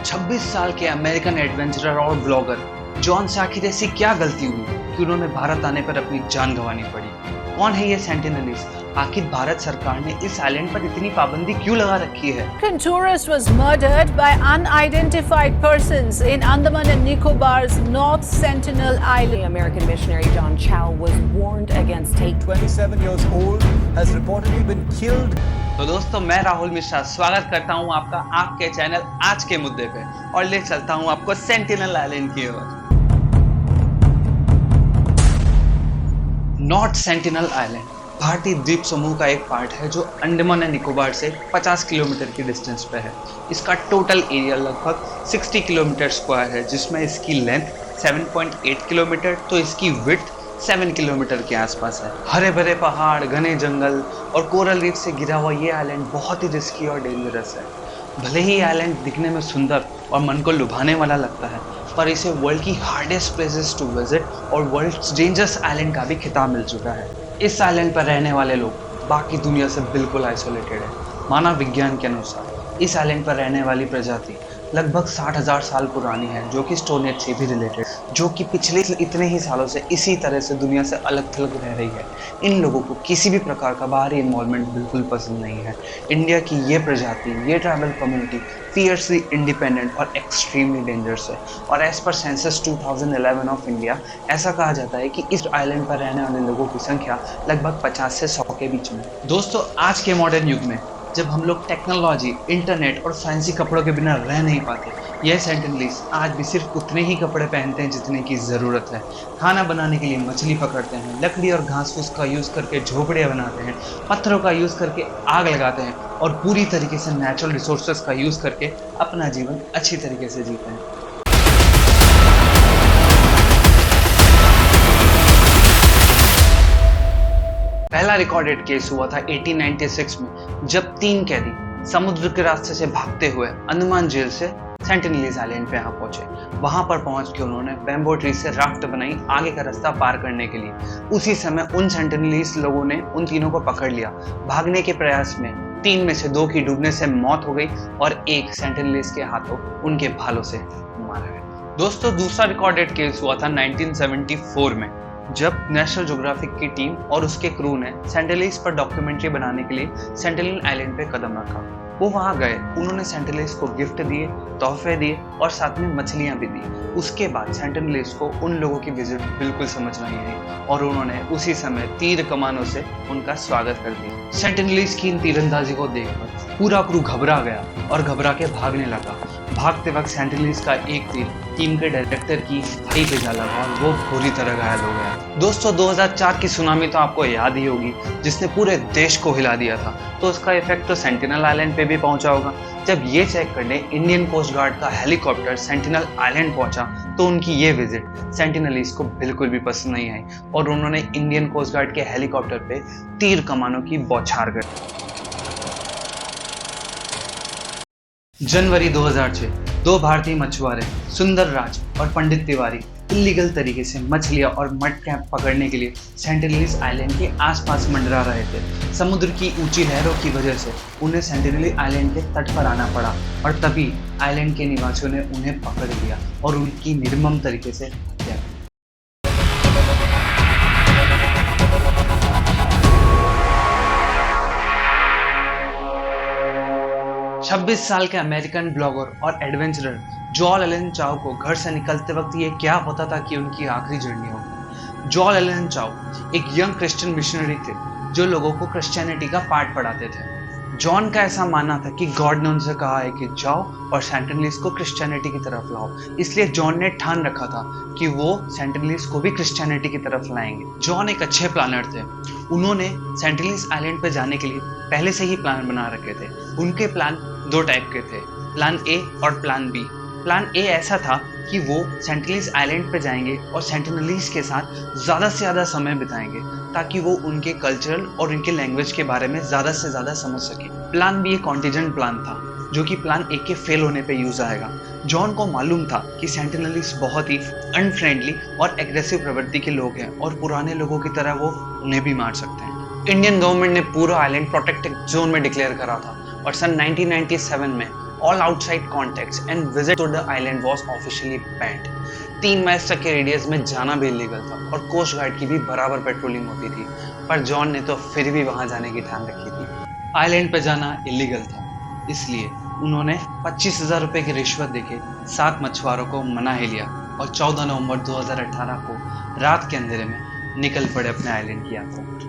26 साल के American adventurer और ब्लॉगर जॉन से आखिर ऐसी क्या गलती हुई कि उन्होंने भारत आने पर अपनी जान गंवानी पड़ी? कौन है ये सेंटिनलीज? आखिर भारत सरकार ने इस आइलैंड पर इतनी पाबंदी क्यों लगा रखी है? American tourist was murdered by unidentified persons in Andaman and Nicobar's North Sentinel Island. American missionary John Chow was warned against hate. 27 years old has reportedly been killed. तो दोस्तों, मैं राहुल मिश्रा स्वागत करता हूं आपका आपके चैनल आज के मुद्दे पे और ले चलता हूं आपको सेंटिनल आइलैंड की ओर। नॉर्थ सेंटिनल आइलैंड भारतीय द्वीप समूह का एक पार्ट है जो अंडमान एंड निकोबार से 50 किलोमीटर की डिस्टेंस पे है। इसका टोटल एरिया लगभग 60 किलोमीटर स्क्वायर है, जिसमें इसकी लेंथ 7.8 किलोमीटर तो इसकी विड्थ 7 किलोमीटर के आसपास है। हरे भरे पहाड़, घने जंगल और कोरल रीफ से घिरा हुआ ये आइलैंड बहुत ही रिस्की और डेंजरस है। भले ही आइलैंड दिखने में सुंदर और मन को लुभाने वाला लगता है, पर इसे वर्ल्ड की हार्डेस्ट प्लेसेस टू विजिट और वर्ल्ड्स डेंजरस आइलैंड का भी खिताब मिल चुका है। इस आइलैंड पर रहने वाले लोग बाकी दुनिया से बिल्कुल आइसोलेटेड है। मानव विज्ञान के अनुसार इस आइलैंड पर रहने वाली प्रजाति लगभग 60,000 साल पुरानी है, जो कि स्टोन एज से भी रिलेटेड, जो कि पिछले इतने ही सालों से इसी तरह से दुनिया से अलग थलग रह रही है। इन लोगों को किसी भी प्रकार का बाहरी इन्वॉल्वमेंट बिल्कुल पसंद नहीं है। इंडिया की ये प्रजाति, ये ट्राइबल कम्युनिटी फियर्सली इंडिपेंडेंट और एक्सट्रीमली डेंजरस है। और as per census 2011 of India ऐसा कहा जाता है कि इस आइलैंड पर रहने वाले लोगों की संख्या लगभग 50 से 100 के बीच में। दोस्तों, आज के मॉडर्न युग में जब हम लोग टेक्नोलॉजी, इंटरनेट और फैंसी कपड़ों के बिना रह नहीं पाते, यह सेंटिनलीज आज भी सिर्फ उतने ही कपड़े पहनते हैं जितने की ज़रूरत है। खाना बनाने के लिए मछली पकड़ते हैं, लकड़ी और घास फूस का यूज़ करके झोपड़ियाँ बनाते हैं, पत्थरों का यूज़ करके आग लगाते हैं और पूरी तरीके से नेचुरल रिसोर्सेज का यूज़ करके अपना जीवन अच्छी तरीके से जीते हैं। पहला रिकॉर्डेड केस हुआ था 1896 में, जब 3 कैदी समुद्र के रास्ते से भागते हुए अंडमान जेल से सेंटिनलीज आइलैंड पे यहाँ पहुंचे। वहां पर पहुंच के उन्होंने बैम्बो ट्री से राफ्ट बनाई आगे का रास्ता पार करने के लिए। उसी समय उन सेंटिनलीज लोगों ने उन तीनों को पकड़ लिया। भागने के प्रयास में 3 में से 2 की डूबने से मौत हो गई और एक सेंटिनलीज के हाथों उनके भालों से मारा गया। दोस्तों, दूसरा रिकॉर्डेड केस हुआ था 1974 में, जब नेशनल ज्योग्राफिक की टीम और उसके क्रू ने सेंटिनलीज पर डॉक्यूमेंट्री बनाने के लिए सेंटिनल आइलैंड पे कदम रखा। वो वहां गए, उन्होंने सेंटिनलीज को गिफ्ट दिए, तोहफे दिए और साथ में मछलियां भी दी। उसके बाद सेंटिनलीज को उन लोगों की विजिट बिल्कुल समझ नहीं आई और उन्होंने उसी समय तीर कमानों से उनका स्वागत कर दिया। सेंटिनलीज की इन तीरंदाजी को देखकर पूरा क्रू घबरा गया और घबरा के भागने लगा। भागते वक्त सेंटिनलीज का एक तीर टीम के डायरेक्टर की भाई पे जा लगा और वो बुरी तरह घायल हो गया। दोस्तों, 2004 की सुनामी तो आपको याद ही होगी, जिसने पूरे देश को हिला दिया था। तो उसका इफेक्ट तो सेंटिनल आइलैंड पे भी पहुंचा होगा। जब ये चेक करने इंडियन कोस्ट गार्ड का हेलीकॉप्टर सेंटिनल आइलैंड पहुंचा, तो उनकी ये विजिट सेंटिनलीज को बिल्कुल भी पसंद नहीं आई और उन्होंने इंडियन कोस्ट गार्ड के हेलीकॉप्टर पे तीर कमानों की बौछार कर। जनवरी 2006 2 भारतीय मछुआरे सुंदर राज और पंडित तिवारी इलीगल तरीके से मछलियां और मड क्रैब पकड़ने के लिए सेंटिनलीज आइलैंड के आसपास मंडरा रहे थे। समुद्र की ऊंची लहरों की वजह से उन्हें सेंटिनली आइलैंड के तट पर आना पड़ा और तभी आइलैंड के निवासियों ने उन्हें पकड़ लिया और उनकी निर्मम तरीके से हत्या की। 26 साल के अमेरिकन ब्लॉगर और एडवेंचरर जॉल एलन चाओ को घर से निकलते वक्त ये क्या पता था कि उनकी आखिरी जर्नी होगी। जॉल एलन चाओ एक यंग क्रिश्चियन मिशनरी थे जो लोगों को क्रिश्चियनिटी का पाठ पढ़ाते थे। जॉन का ऐसा मानना था कि गॉड ने उनसे कहा है कि जाओ और सेंटिनलीज को क्रिश्चियनिटी की तरफ लाओ। इसलिए जॉन ने ठान रखा था कि वो सेंटिनलीज को भी क्रिश्चियनिटी की तरफ लाएंगे। जॉन एक अच्छे प्लानर थे। उन्होंने सेंटिनलीज आइलैंड पर जाने के लिए पहले से ही प्लान बना रखे थे। उनके प्लान 2 टाइप के थे, प्लान ए और प्लान बी। प्लान ए ऐसा था कि वो सेंटिनलीज आइलैंड पे जाएंगे और सेंटिनलीज के साथ ज़्यादा से ज़्यादा समय बिताएंगे ताकि वो उनके कल्चरल और उनके लैंग्वेज के बारे में ज़्यादा से ज़्यादा समझ सके। प्लान बी एक कॉन्टिजेंट प्लान था जो कि प्लान ए के फेल होने पे यूज़ आएगा। जॉन को मालूम था कि सेंटिनलीज बहुत ही अनफ्रेंडली और एग्रेसिव प्रवृत्ति के लोग हैं और पुराने लोगों की तरह वो उन्हें भी मार सकते हैं। इंडियन गवर्नमेंट ने पूरा आइलैंड प्रोटेक्टेड जोन में डिक्लेयर करा था और सन 1997 में all outside contacts and visit to the island was officially banned. 3 mile तक के रेडियस में जाना भी इलीगल था और कोस्ट गार्ड की भी बराबर पेट्रोलिंग होती थी, पर जॉन ने तो फिर भी वहां जाने की ठान रखी थी। आइलैंड पे जाना इलीगल था, इसलिए उन्होंने 25,000 रुपए की रिश्वत देके 7 मछुआरों को मना ही लिया और 14 नवंबर 2018 को रात के अंधेरे में निकल पड़े अपने आइलैंड की यात्रा।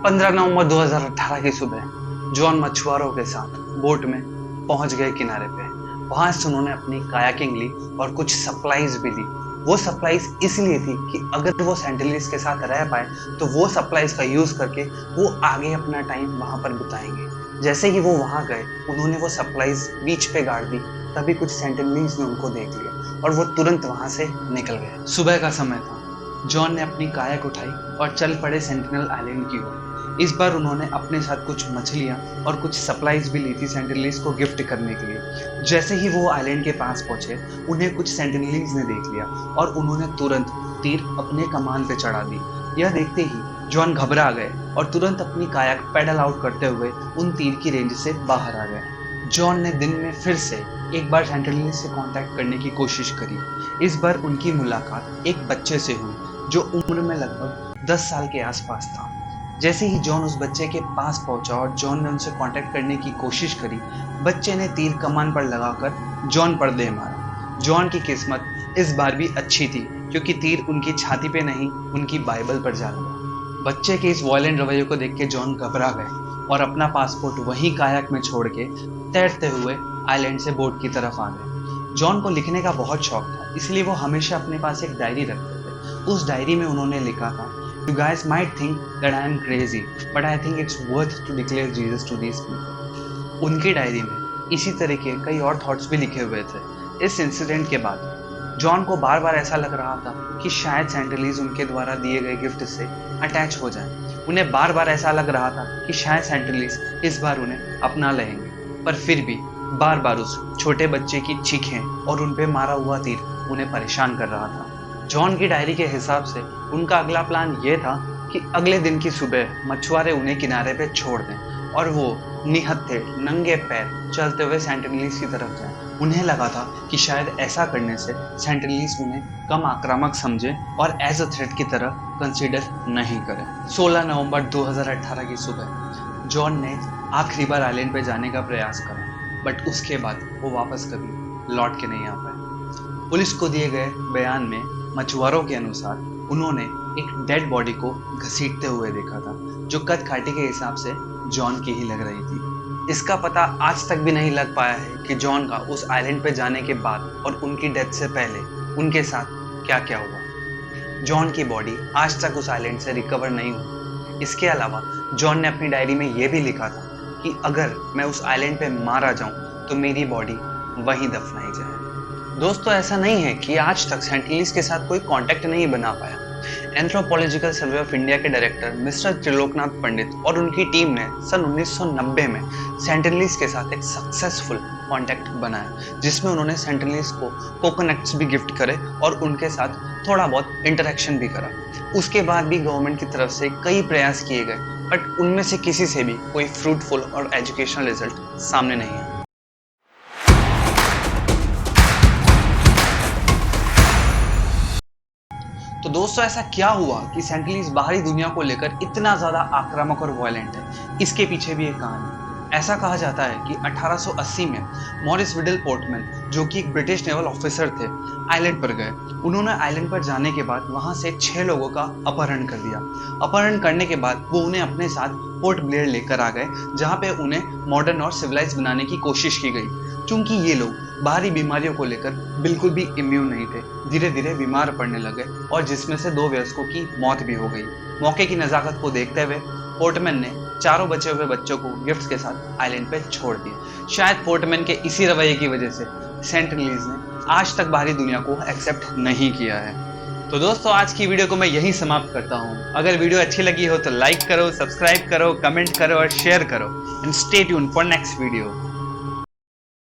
15 नवंबर 2018 की सुबह जॉन मछुआरों के साथ बोट में पहुंच गए किनारे पे। वहां से उन्होंने अपनी कायाकिंग ली और कुछ सप्लाईज भी ली। वो सप्लाईज इसलिए थी कि अगर वो सेंटिनलीज के साथ रह पाए तो वो सप्लाईज का यूज करके वो आगे अपना टाइम वहां पर बिताएंगे। जैसे ही वो वहां गए उन्होंने वो सप्लाईज बीच पे गाड़ दी, तभी कुछ सेंटिनलीज ने उनको देख लिया और वो तुरंत वहां से निकल गए। सुबह का समय था। जॉन ने अपनी कायाक उठाई और चल पड़े सेंटिनल आइलैंड की ओर। इस बार उन्होंने अपने साथ कुछ मछलियां और कुछ सप्लाईज भी ली थी सेंटिनलीज को गिफ्ट करने के लिए। जैसे ही वो आइलैंड के पास पहुंचे उन्हें कुछ सेंटिनलीज ने देख लिया और उन्होंने तुरंत तीर अपने कमान पे चढ़ा दी। यह देखते ही जॉन घबरा गए और तुरंत अपनी कायाक पैडल आउट करते हुए उन तीर की रेंज से बाहर आ गए। जॉन ने दिन में फिर से एक बार सेंटिनलीज से कांटेक्ट करने की कोशिश करी। इस बार उनकी मुलाकात एक बच्चे से हुई जो उम्र में लगभग 10 साल के आसपास था। जैसे ही जॉन उस बच्चे के पास पहुंचा और जॉन ने उनसे कांटेक्ट करने की कोशिश करी, बच्चे ने तीर कमान पर लगाकर जॉन पर दे मारा। जॉन की किस्मत इस बार भी अच्छी थी क्योंकि तीर उनकी छाती पे नहीं, उनकी बाइबल पर जा लगा। बच्चे के इस वायलेंट रवैये को देख के जॉन घबरा गए और अपना पासपोर्ट वहीं कायाक में छोड़ के तैरते हुए आइलैंड से बोट की तरफ आ गए। जॉन को लिखने का बहुत शौक था, इसलिए वो हमेशा अपने पास एक डायरी रखते थे। उस डायरी में उन्होंने लिखा था, You guys might think that I am crazy, but I think it's worth to declare Jesus to these people. उनकी डायरी में इसी तरह के कई और थॉट्स भी लिखे हुए थे। इस इंसिडेंट के बाद जॉन को बार बार ऐसा लग रहा था कि शायद सेंटिनलीज उनके द्वारा दिए गए गिफ्ट से अटैच हो जाएं। उन्हें बार बार ऐसा लग रहा था कि शायद सेंटिनलीज इस बार उन्हें अपना लेंगे, पर फिर भी बार बार उस छोटे बच्चे की चीखें और उन पे मारा हुआ तीर उन्हें परेशान कर रहा था। जॉन की डायरी के हिसाब से उनका अगला प्लान ये था कि अगले दिन की सुबह मछुआरे उन्हें किनारे पे छोड़ दें और वो निहत्थे नंगे पैर चलते हुए सेंटिनलीज की तरफ जाएं। उन्हें लगा था कि शायद ऐसा करने से सेंटिनलीज उन्हें कम आक्रामक समझे और एज अ थ्रेट की तरह कंसीडर नहीं करे। 16 नवंबर 2018 की सुबह जॉन ने आखिरी बार आइलैंड पे जाने का प्रयास करा, बट उसके बाद वो वापस कभी लौट के नहीं आ पाए। पुलिस को दिए गए बयान में मछुआरों के अनुसार उन्होंने एक डेड बॉडी को घसीटते हुए देखा था जो कद काठी के हिसाब से जॉन की ही लग रही थी। इसका पता आज तक भी नहीं लग पाया है कि जॉन का उस आइलैंड पे जाने के बाद और उनकी डेथ से पहले उनके साथ क्या क्या हुआ। जॉन की बॉडी आज तक उस आइलैंड से रिकवर नहीं हुई। इसके अलावा जॉन ने अपनी डायरी में यह भी लिखा था कि अगर मैं उस आइलैंड पे मारा जाऊं तो मेरी बॉडी वहीं दफनाई जाए। दोस्तों, ऐसा नहीं है कि आज तक सेंटिनलीज के साथ कोई कांटेक्ट नहीं बना पाया। एंथ्रोपोलॉजिकल सर्वे ऑफ इंडिया के डायरेक्टर मिस्टर त्रिलोकनाथ पंडित और उनकी टीम ने सन 1990 में सेंटिनलीज के साथ एक सक्सेसफुल कांटेक्ट बनाया, जिसमें उन्होंने सेंटिनलीज को कोकोनट्स भी गिफ्ट करे और उनके साथ थोड़ा बहुत इंटरेक्शन भी करा। उसके बाद भी गवर्नमेंट की तरफ से कई प्रयास किए गए, बट उनमें से किसी से भी कोई फ्रूटफुल और एजुकेशनल रिजल्ट सामने नहीं है। तो दोस्तों, ऐसा क्या हुआ कि सेंटिनलीज बाहरी दुनिया को लेकर इतना ज्यादा आक्रामक और वायलेंट है? इसके पीछे भी एक कहानी। ऐसा कहा जाता है कि 1880 में मॉरिस विडल पोर्टमैन, जो कि एक ब्रिटिश नेवल ऑफिसर थे, आइलैंड पर गए। उन्होंने आइलैंड पर जाने के बाद वहां से 6 लोगों का अपहरण कर दिया। अपहरण करने के बाद वो उन्हें अपने साथ पोर्ट ब्लेयर लेकर आ गए, जहां पे उन्हें मॉडर्न और सिविलाइज बनाने की कोशिश की गई। क्योंकि ये लोग बाहरी बीमारियों को लेकर बिल्कुल भी इम्यून नहीं थे, धीरे धीरे बीमार पड़ने लगे और जिसमें से 2 वयस्कों की मौत भी हो गई। मौके की नज़ाकत को देखते हुए पोर्टमैन ने चारों बचे हुए बच्चों को गिफ्ट्स के साथ आइलैंड पे छोड़ दिया। शायद पोर्टमैन के इसी रवैये की वजह से सेंटिनलीज ने आज तक बाहरी दुनिया को एक्सेप्ट नहीं किया है। तो दोस्तों, आज की वीडियो को मैं यहीं समाप्त करता हूँ। अगर वीडियो अच्छी लगी हो तो लाइक करो, सब्सक्राइब करो, कमेंट करो और शेयर करो। And stay tuned for next video.